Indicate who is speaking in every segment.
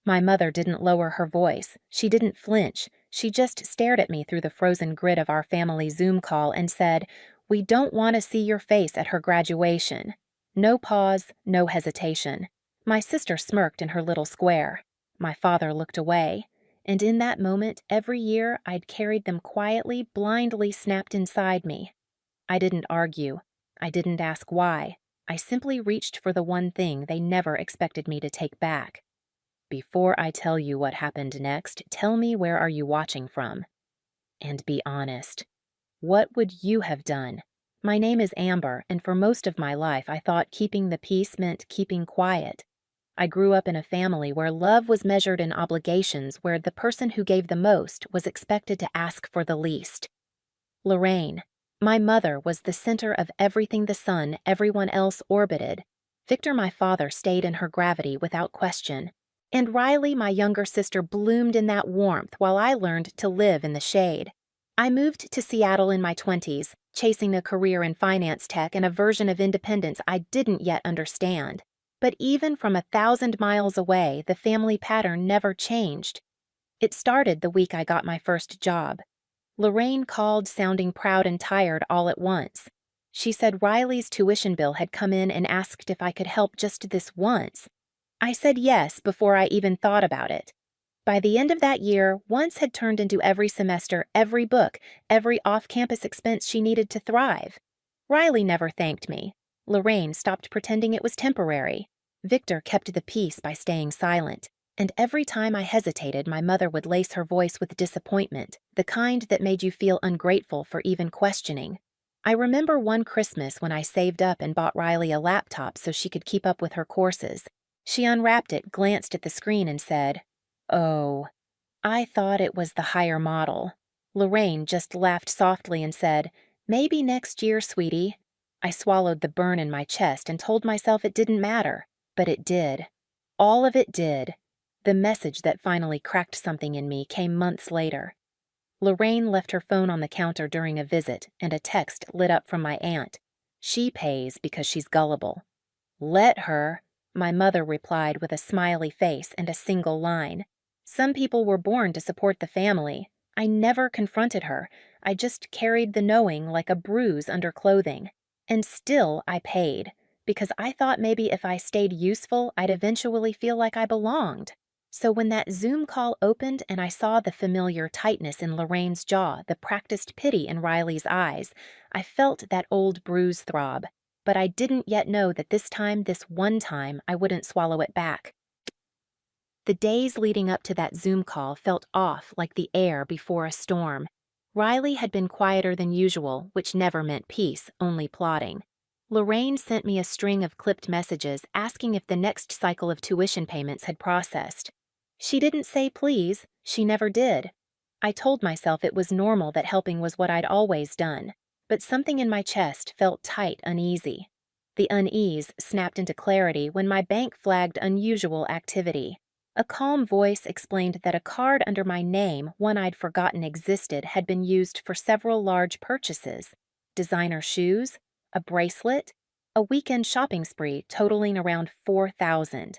Speaker 1: My mother didn't lower her voice. She didn't flinch. She just stared at me through the frozen grid of our family Zoom call and said, "We don't want to see your face at her graduation." No pause, no hesitation. My sister smirked in her little square. My father looked away. And in that moment, every year, I'd carried them quietly, blindly snapped inside me. I didn't argue. I didn't ask why. I simply reached for the one thing they never expected me to take back. Before I tell you what happened next, tell me where are you watching from? And be honest. What would you have done? My name is Amber, and for most of my life I thought keeping the peace meant keeping quiet. I grew up in a family where love was measured in obligations, where the person who gave the most was expected to ask for the least. Lorraine, my mother, was the center of everything the sun everyone else orbited. Victor, my father, stayed in her gravity without question. And Riley, my younger sister, bloomed in that warmth while I learned to live in the shade. I moved to Seattle in my 20s, chasing a career in finance tech and a version of independence I didn't yet understand. But even from 1,000 miles away, the family pattern never changed. It started the week I got my first job. Lorraine called sounding proud and tired all at once. She said Riley's tuition bill had come in and asked if I could help just this once. I said yes before I even thought about it. By the end of that year, once had turned into every semester, every book, every off-campus expense she needed to thrive. Riley never thanked me. Lorraine stopped pretending it was temporary. Victor kept the peace by staying silent. And every time I hesitated, my mother would lace her voice with disappointment, the kind that made you feel ungrateful for even questioning. I remember one Christmas when I saved up and bought Riley a laptop so she could keep up with her courses. She unwrapped it, glanced at the screen, and said, "Oh." I thought it was the higher model. Lorraine just laughed softly and said, "Maybe next year, sweetie." I swallowed the burn in my chest and told myself it didn't matter. But it did. All of it did. The message that finally cracked something in me came months later. Lorraine left her phone on the counter during a visit, and a text lit up from my aunt. "She pays because she's gullible." "Let her," my mother replied with a smiley face and a single line. Some people were born to support the family. I never confronted her. I just carried the knowing like a bruise under clothing. And still I paid, because I thought maybe if I stayed useful, I'd eventually feel like I belonged. So when that Zoom call opened and I saw the familiar tightness in Lorraine's jaw, the practiced pity in Riley's eyes, I felt that old bruise throb. But I didn't yet know that this time, this one time, I wouldn't swallow it back. The days leading up to that Zoom call felt off like the air before a storm. Riley had been quieter than usual, which never meant peace, only plotting. Lorraine sent me a string of clipped messages asking if the next cycle of tuition payments had processed. She didn't say please, she never did. I told myself it was normal that helping was what I'd always done, but something in my chest felt tight, uneasy. The unease snapped into clarity when my bank flagged unusual activity. A calm voice explained that a card under my name, one I'd forgotten existed, had been used for several large purchases. Designer shoes, a bracelet, a weekend shopping spree totaling around $4,000.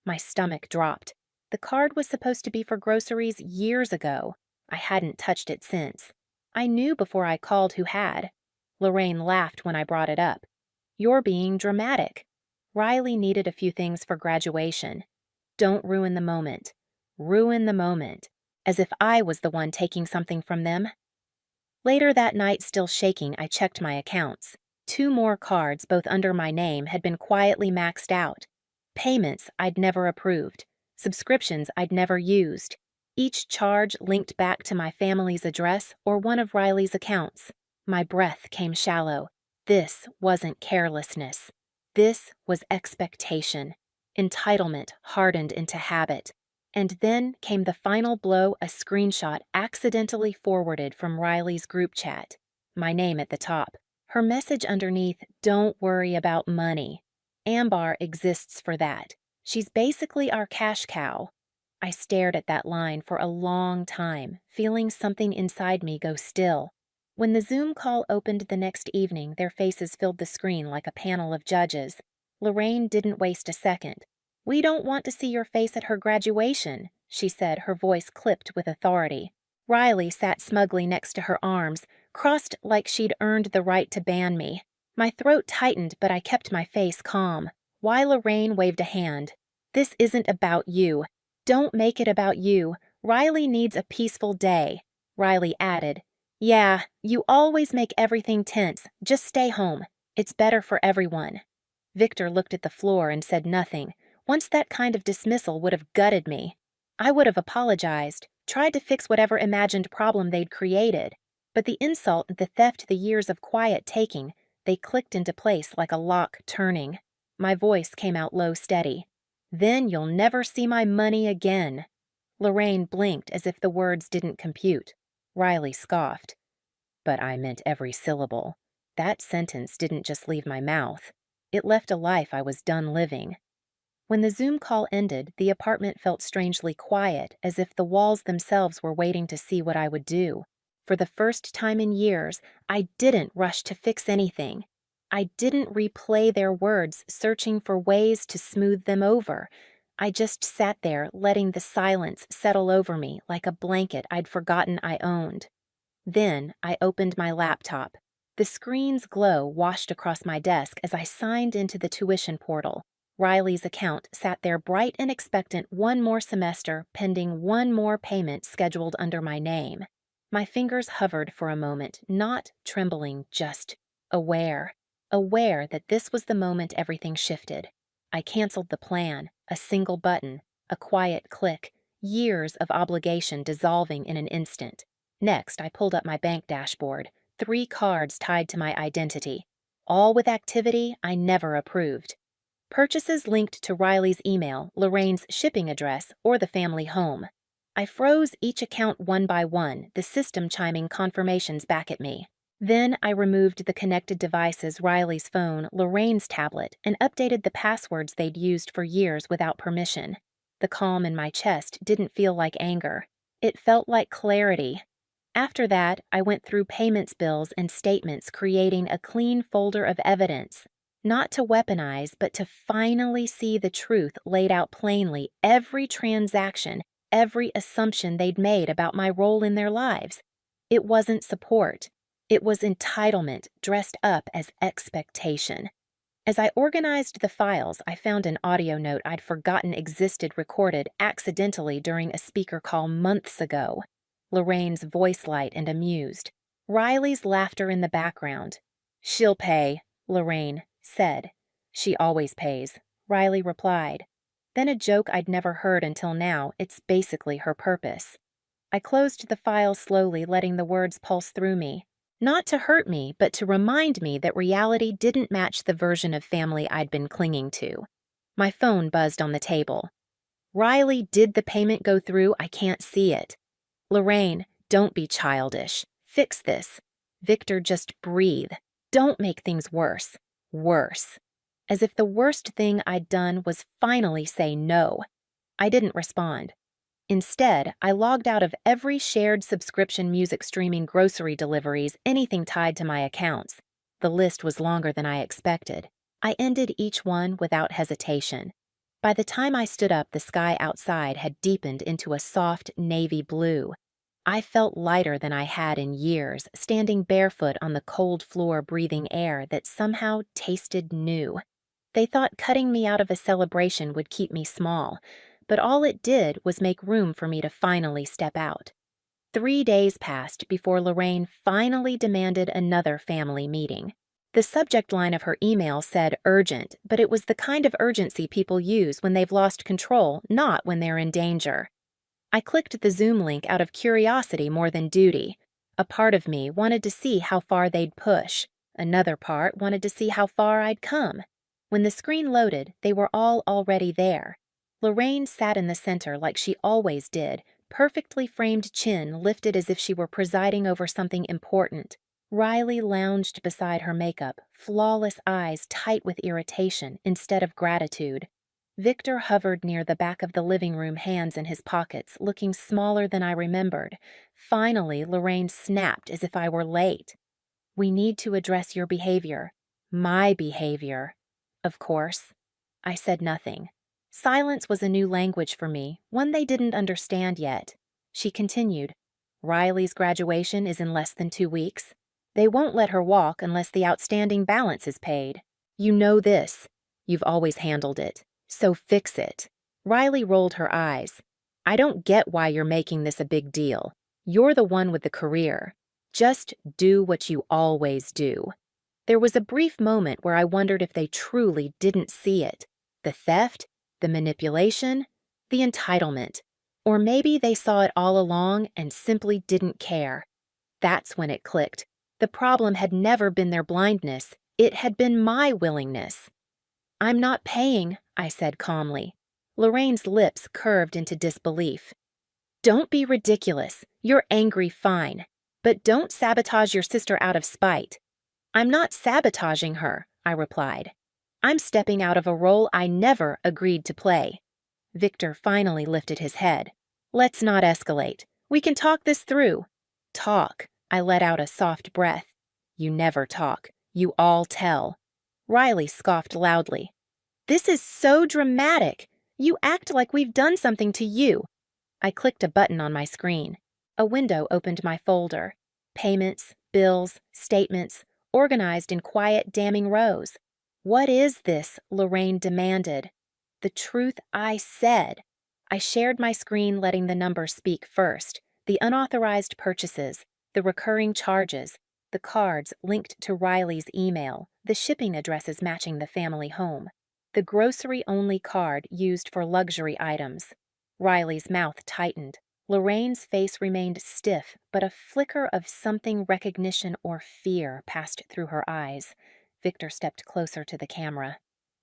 Speaker 1: My stomach dropped. The card was supposed to be for groceries years ago. I hadn't touched it since. I knew before I called who had. Lorraine laughed when I brought it up. "You're being dramatic." Riley needed a few things for graduation. Don't ruin the moment. Ruin the moment. As if I was the one taking something from them. Later that night, still shaking, I checked my accounts. 2 more cards, both under my name, had been quietly maxed out. Payments I'd never approved. Subscriptions I'd never used. Each charge linked back to my family's address or one of Riley's accounts. My breath came shallow. This wasn't carelessness. This was expectation. Entitlement hardened into habit. And then came the final blow, a screenshot accidentally forwarded from Riley's group chat. My name at the top. Her message underneath, "Don't worry about money. Amber exists for that. She's basically our cash cow." I stared at that line for a long time, feeling something inside me go still. When the Zoom call opened the next evening, their faces filled the screen like a panel of judges. Lorraine didn't waste a second. We don't want to see your face at her graduation, she said, her voice clipped with authority. Riley sat smugly next to her arms, crossed like she'd earned the right to ban me. My throat tightened, but I kept my face calm. While Lorraine waved a hand. This isn't about you. Don't make it about you. Riley needs a peaceful day. Riley added, Yeah, you always make everything tense. Just stay home. It's better for everyone. Victor looked at the floor and said nothing. Once that kind of dismissal would have gutted me. I would have apologized, tried to fix whatever imagined problem they'd created. But the insult, the theft, the years of quiet taking, they clicked into place like a lock turning. My voice came out low steady. Then you'll never see my money again. Lorraine blinked as if the words didn't compute. Riley scoffed. But I meant every syllable. That sentence didn't just leave my mouth. It left a life I was done living. When the Zoom call ended, the apartment felt strangely quiet, as if the walls themselves were waiting to see what I would do. For the first time in years, I didn't rush to fix anything. I didn't replay their words, searching for ways to smooth them over. I just sat there, letting the silence settle over me like a blanket I'd forgotten I owned. Then I opened my laptop. The screen's glow washed across my desk as I signed into the tuition portal. Riley's account sat there bright and expectant, one more semester, pending one more payment scheduled under my name. My fingers hovered for a moment, not trembling, just aware. Aware that this was the moment everything shifted. I canceled the plan, a single button, a quiet click, years of obligation dissolving in an instant. Next, I pulled up my bank dashboard, 3 cards tied to my identity, all with activity I never approved. Purchases linked to Riley's email, Lorraine's shipping address, or the family home. I froze each account one by one, the system chiming confirmations back at me. Then I removed the connected devices, Riley's phone, Lorraine's tablet, and updated the passwords they'd used for years without permission. The calm in my chest didn't feel like anger. It felt like clarity. After that, I went through payments, bills, and statements, creating a clean folder of evidence. Not to weaponize, but to finally see the truth laid out plainly, every transaction, every assumption they'd made about my role in their lives. It wasn't support. It was entitlement dressed up as expectation. As I organized the files, I found an audio note I'd forgotten existed recorded accidentally during a speaker call months ago. Lorraine's voice light and amused. Riley's laughter in the background. She'll pay, Lorraine said. She always pays, Riley replied. Then a joke I'd never heard until now, it's basically her purpose. I closed the file slowly, letting the words pulse through me. Not to hurt me, but to remind me that reality didn't match the version of family I'd been clinging to. My phone buzzed on the table. Riley, did the payment go through? I can't see it. Lorraine, don't be childish. Fix this. Victor, just breathe. Don't make things worse. Worse. As if the worst thing I'd done was finally say no. I didn't respond. Instead, I logged out of every shared subscription, music streaming, grocery deliveries, anything tied to my accounts. The list was longer than I expected. I ended each one without hesitation. By the time I stood up, the sky outside had deepened into a soft navy blue. I felt lighter than I had in years, standing barefoot on the cold floor, breathing air that somehow tasted new. They thought cutting me out of a celebration would keep me small, but all it did was make room for me to finally step out. 3 days passed before Lorraine finally demanded another family meeting. The subject line of her email said urgent, but it was the kind of urgency people use when they've lost control, not when they're in danger. I clicked the Zoom link out of curiosity more than duty. A part of me wanted to see how far they'd push. Another part wanted to see how far I'd come. When the screen loaded, they were all already there. Lorraine sat in the center like she always did, perfectly framed chin lifted as if she were presiding over something important. Riley lounged beside her makeup, flawless eyes tight with irritation instead of gratitude. Victor hovered near the back of the living room, hands in his pockets, looking smaller than I remembered. Finally, Lorraine snapped as if I were late. We need to address your behavior. My behavior. Of course. I said nothing. Silence was a new language for me, one they didn't understand yet. She continued, Riley's graduation is in less than 2 weeks. They won't let her walk unless the outstanding balance is paid. You know this. You've always handled it. So fix it. Riley rolled her eyes. I don't get why you're making this a big deal. You're the one with the career. Just do what you always do. There was a brief moment where I wondered if they truly didn't see it. The theft, the manipulation, the entitlement. Or maybe they saw it all along and simply didn't care. That's when it clicked. The problem had never been their blindness. It had been my willingness. I'm not paying, I said calmly. Lorraine's lips curved into disbelief. Don't be ridiculous. You're angry, fine. But don't sabotage your sister out of spite. I'm not sabotaging her, I replied. I'm stepping out of a role I never agreed to play. Victor finally lifted his head. Let's not escalate. We can talk this through. Talk. I let out a soft breath. You never talk. You all tell. Riley scoffed loudly. This is so dramatic. You act like we've done something to you. I clicked a button on my screen. A window opened my folder. Payments, bills, statements, organized in quiet, damning rows. What is this? Lorraine demanded. The truth I said. I shared my screen, letting the numbers speak first. The unauthorized purchases, the recurring charges, the cards linked to Riley's email, the shipping addresses matching the family home, the grocery-only card used for luxury items. Riley's mouth tightened. Lorraine's face remained stiff, but a flicker of something recognition or fear passed through her eyes. Victor stepped closer to the camera.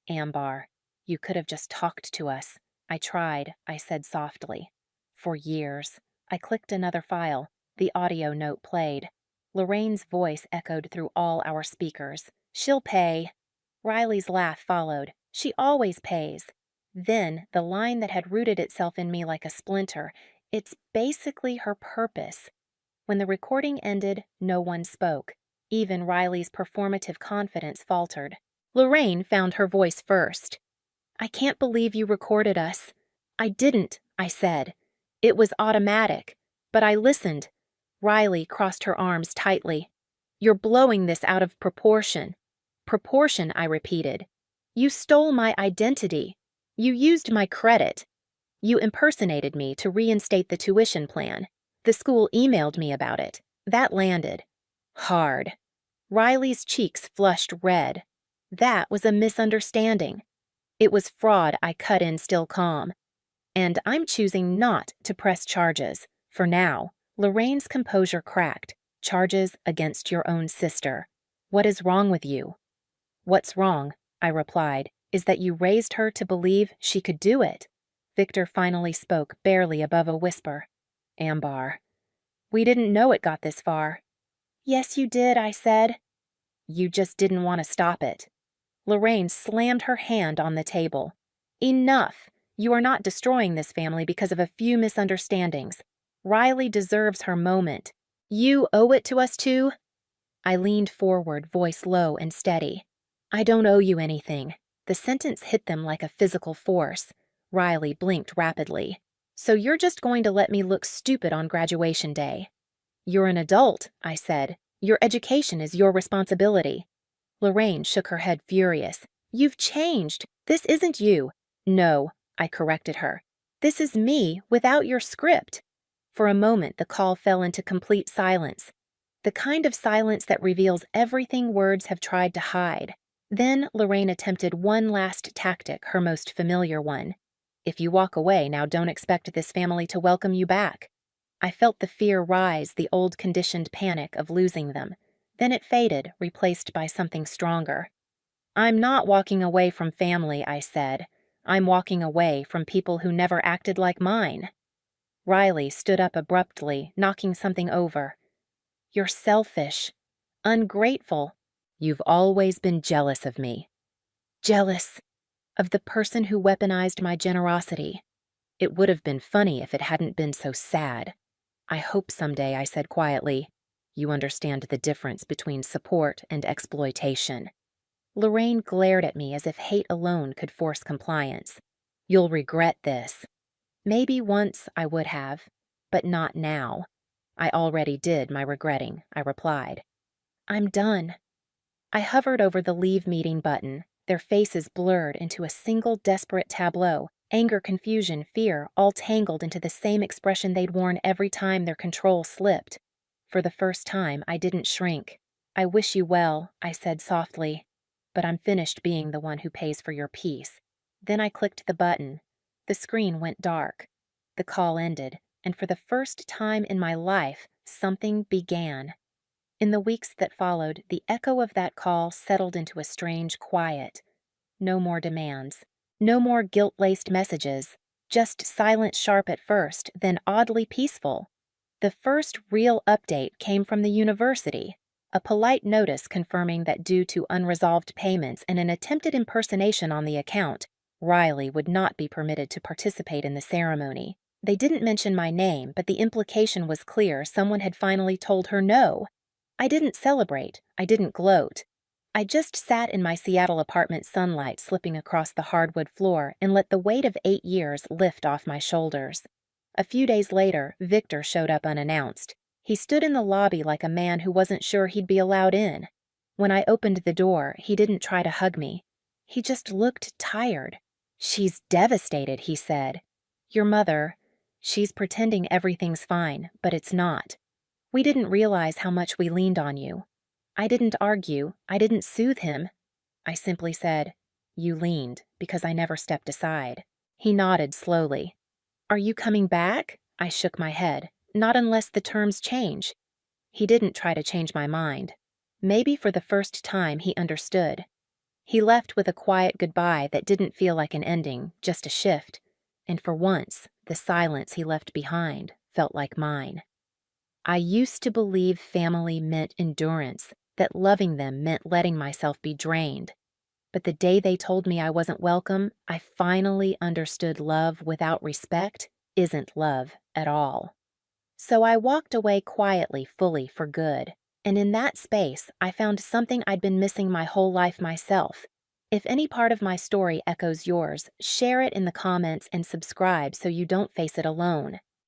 Speaker 1: Ambar, you could have just talked to us. I tried, I said softly. For years. I clicked another file. The audio note played. Lorraine's voice echoed through all our speakers. She'll pay. Riley's laugh followed. She always pays. Then, the line that had rooted itself in me like a splinter, it's basically her purpose. When the recording ended, no one spoke. Even Riley's performative confidence faltered. Lorraine found her voice first. I can't believe you recorded us. I didn't, I said. It was automatic. But I listened. Riley crossed her arms tightly. You're blowing this out of proportion. Proportion, I repeated. You stole my identity. You used my credit. You impersonated me to reinstate the tuition plan. The school emailed me about it. That landed. Hard. Riley's cheeks flushed red. That was a misunderstanding. It was fraud, I cut in, still calm. And I'm choosing not to press charges. For now. Lorraine's composure cracked. Charges against your own sister. What is wrong with you? What's wrong, I replied, is that you raised her to believe she could do it. Victor finally spoke, barely above a whisper. Ambar. We didn't know it got this far. Yes, you did, I said. You just didn't want to stop it. Lorraine slammed her hand on the table. Enough! You are not destroying this family because of a few misunderstandings. Riley deserves her moment. You owe it to us too? I leaned forward, voice low and steady. I don't owe you anything. The sentence hit them like a physical force. Riley blinked rapidly. So you're just going to let me look stupid on graduation day? You're an adult, I said. Your education is your responsibility. Lorraine shook her head furious. You've changed. This isn't you. No, I corrected her. This is me without your script. For a moment, the call fell into complete silence. The kind of silence that reveals everything words have tried to hide. Then Lorraine attempted one last tactic, her most familiar one. If you walk away, now don't expect this family to welcome you back. I felt the fear rise, the old conditioned panic of losing them. Then it faded, replaced by something stronger. I'm not walking away from family, I said. I'm walking away from people who never acted like mine. Riley stood up abruptly, knocking something over. You're selfish. Ungrateful. You've always been jealous of me. Jealous of the person who weaponized my generosity. It would have been funny if it hadn't been so sad. I hope someday, I said quietly, you understand the difference between support and exploitation. Lorraine glared at me as if hate alone could force compliance. You'll regret this. Maybe once I would have, but not now. I already did my regretting, I replied. I'm done. I hovered over the leave meeting button, their faces blurred into a single desperate tableau, anger, confusion, fear, all tangled into the same expression they'd worn every time their control slipped. For the first time, I didn't shrink. I wish you well, I said softly, but I'm finished being the one who pays for your peace. Then I clicked the button. The screen went dark. The call ended, and for the first time in my life, something began. In the weeks that followed, the echo of that call settled into a strange quiet. No more demands. No more guilt-laced messages. Just silent sharp at first, then oddly peaceful. The first real update came from the university. A polite notice confirming that due to unresolved payments and an attempted impersonation on the account, Riley would not be permitted to participate in the ceremony. They didn't mention my name, but the implication was clear. Someone had finally told her no. I didn't celebrate. I didn't gloat. I just sat in my Seattle apartment sunlight slipping across the hardwood floor and let the weight of 8 years lift off my shoulders. A few days later, Victor showed up unannounced. He stood in the lobby like a man who wasn't sure he'd be allowed in. When I opened the door, he didn't try to hug me. He just looked tired. She's devastated, he said. Your mother, she's pretending everything's fine, but it's not. We didn't realize how much we leaned on you. I didn't argue. I didn't soothe him. I simply said, you leaned, because I never stepped aside. He nodded slowly. Are you coming back? I shook my head. Not unless the terms change. He didn't try to change my mind. Maybe for the first time he understood. He left with a quiet goodbye that didn't feel like an ending, just a shift. And for once, the silence he left behind felt like mine. I used to believe family meant endurance, that loving them meant letting myself be drained. But the day they told me I wasn't welcome, I finally understood love without respect isn't love at all. So I walked away quietly, fully, for good. And in that space, I found something I'd been missing my whole life myself. If any part of my story echoes yours, share it in the comments and subscribe so you don't face it alone.